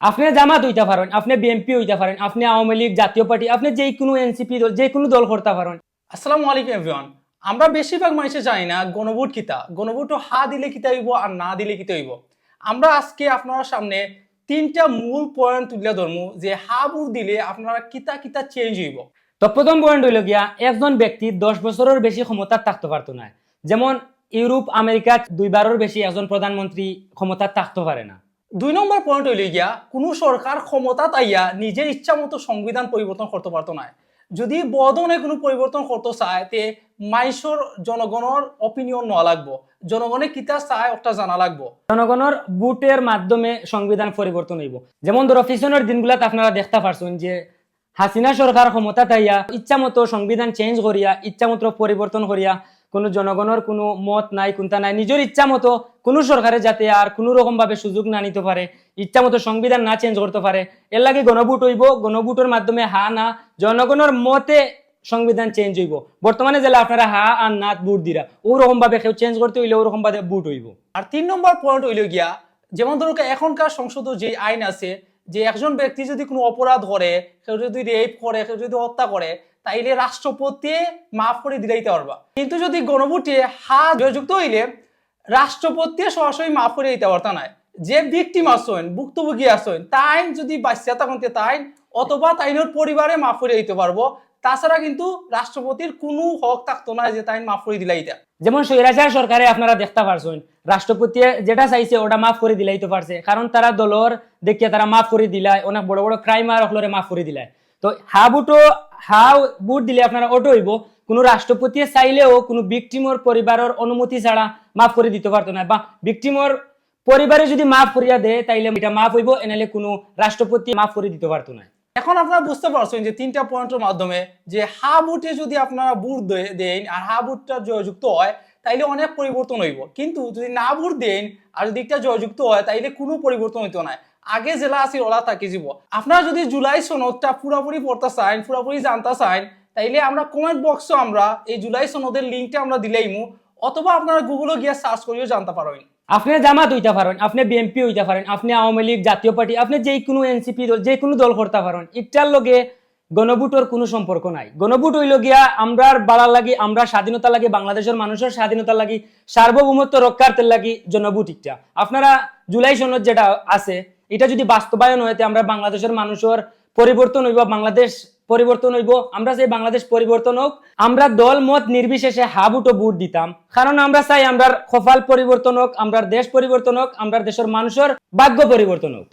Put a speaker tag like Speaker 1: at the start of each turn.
Speaker 1: আপনি জামাত হইতে পারেন, আপনি বিএনপি হইতে পারেন, আপনি আওয়ামী লীগ, জাতীয় পার্টি, আপনি যে কোনো এনসিপি দল, যে কোনো দল করতে পারেন।
Speaker 2: আসসালামু আলাইকুম এভরিওয়ান। আমরা বেশিরভাগ মানুষে জানি না গণভোট কিতা, গণভোট হা দিলে কিতা হইব আর না দিলে কিতা হইব। আমরা আজকে আপনার সামনে তিনটা মূল পয়েন্ট তুলে ধরমু যে হা ভোট দিলে আপনারা কিতা কিতা চেঞ্জ হইব।
Speaker 1: তো প্রথম পয়েন্ট হইল গিয়া, একজন ব্যক্তি 10 বছরের বেশি ক্ষমতা থাকতে পারতো না। যেমন ইউরোপ, আমেরিকা 2বারের বেশি একজন প্রধানমন্ত্রী ক্ষমতা থাকতে পারে না।
Speaker 2: 2 নম্বর পয়েন্ট হইল গিয়া, কোনো সরকার ক্ষমতা তাইয়া নিজের ইচ্ছা মতো সংবিধান পরিবর্তন করতে পারতো না। যদি বদনে কোনো পরিবর্তন করতে চায় তে মাইসর জনগণের অপিনিয়ন নেওয়া লাগবো, জনগণে কিতা চায় ওটা জানা লাগবো।
Speaker 1: জনগণের ভোটের মাধ্যমে সংবিধান পরিবর্তন হইব। যেমন ধরো পিছনের দিনগুলাতে আপনারা দেখতে পারছেন যে হাসিনা সরকার ক্ষমতা তাইয়া ইচ্ছা মতো সংবিধান চেঞ্জ করিয়া, ইচ্ছা মতো পরিবর্তন করিয়া, কোনো জনগণের কোনো মত নাই, কোনটা নাই, নিজের ইচ্ছা মতো কোনো সরকারে যাতে আর কোনো রকম ভাবে সুযোগ না নিতে পারে, ইচ্ছা মতো সংবিধান না চেঞ্জ করতে পারে। এর লাগে গণভোট হইব, গণভোটের মাধ্যমে হা না জনগণের মতে সংবিধান চেঞ্জ হইব। বর্তমানে যেটা আপনারা হা আর না ভোট দিরা, ওরকম ভাবে কেউ চেঞ্জ করতে হইলে ওরকম ভাবে ভোট হইব।
Speaker 2: আর 3 নম্বর পয়েন্ট হইল গিয়া, যেমন ধরো এখনকার সংসদে যে আইন আছে যে একজন ব্যক্তি যদি কোনো অপরাধ করে, কেউ যদি রেপ করে, কেউ যদি হত্যা করে, তাইলে রাষ্ট্রপতি মাফ করে দিলাইতে পারবা। কিন্তু যদি গণভোটে হা জয়যুক্ত হইলে রাষ্ট্রপতি সরাসরি মাফ করে দিতে পারতা না। যে ভিকটিম আসেন, ভুক্তভোগী আসেন, তাই যদি বাচ্চা তখন তাই অথবা তাইনের পরিবারে মাফ করে দিতে পারবো। তাছাড়া কিন্তু রাষ্ট্রপতির কোনো হক থাকতো না যে তাই মাফ করে দিলাইতা।
Speaker 1: যেমন স্বৈরাচার সরকারে আপনারা দেখতে পারছেন রাষ্ট্রপতি যেটা চাইছে ওটা মাফ করে দিলাইতে পারছে, কারণ তারা দলর দেখিয়ে তারা মাফ করে দিলায়, অনেক বড় বড় ক্রাইমার হলরে মাফ করে দিলায়। তো হা বুট দিলে আপনারা অটো হইব। কোনো রাষ্ট্রপতি চাইলেও কোনো ভিকটিমর পরিবারের অনুমতি ছাড়া মাফ করে দিতে পারতো না, বা ভিকটিমর পরিবারে যদি মাফ করিয়া দেয় তাইলে এটা মাফ হইব, এনালে কোনো রাষ্ট্রপতি মাফ করে দিতে পারতো না।
Speaker 2: এখন আপনারা বুঝতে পারছেন যে 3টা পয়েন্টের মাধ্যমে যে হা ভোটে যদি আপনারা ভোট দেন আর হা ভোটটা জয়যুক্ত হয় তাইলে অনেক পরিবর্তন হইব। কিন্তু যদি না ভোট দেন আর যদি একটা জয়যুক্ত হয় তাইলে কোনো পরিবর্তন হইতো না, আগে জেলা আছে ওরা থাকি যাব। আপনারা যদি জুলাই সনদটা পুরোপুরি পড়তে চান, পুরোপুরি জানতে চান, তাইলে আমরা কমেন্ট বক্সে আমরা এই জুলাই সনদের লিঙ্কটা আমরা দিলেইমু, অথবা আপনারা গুগলে গিয়ে সার্চ করিও জানতে পারবেন।
Speaker 1: আপনি জামাত হইতে পারেন, আপনি বিএনপি হইতে পারেন, আপনি আওয়ামী লীগ, জাতীয় পার্টি, আপনি যে কোনো এনসিপি দল, যে কোনো দল করতে পারেন। ইটার লগে গণভোটের কোনো সম্পর্ক নাই। গণভোট হইল গিয়া আমরার বাড়ার লাগি, আমরা স্বাধীনতা লাগি, বাংলাদেশের মানুষের স্বাধীনতা লাগি, সার্বভৌমত্ব রক্ষার্থের লাগি জনভোট। ইটা আপনারা জুলাই সনদ যেটা আছে এটা যদি বাস্তবায়ন হইতে আমরা বাংলাদেশের মানুষের পরিবর্তন হইব, বাংলাদেশ পরিবর্তন হইব। আমরা চাই বাংলাদেশ পরিবর্তন হোক, আমরা দল মত নির্বিশেষে হাবুটো ভোট দিতাম, কারণ আমরা চাই আমরা কপাল পরিবর্তন হোক, আমরা দেশ পরিবর্তন হোক, আমরা দেশের মানুষের ভাগ্য পরিবর্তন হোক।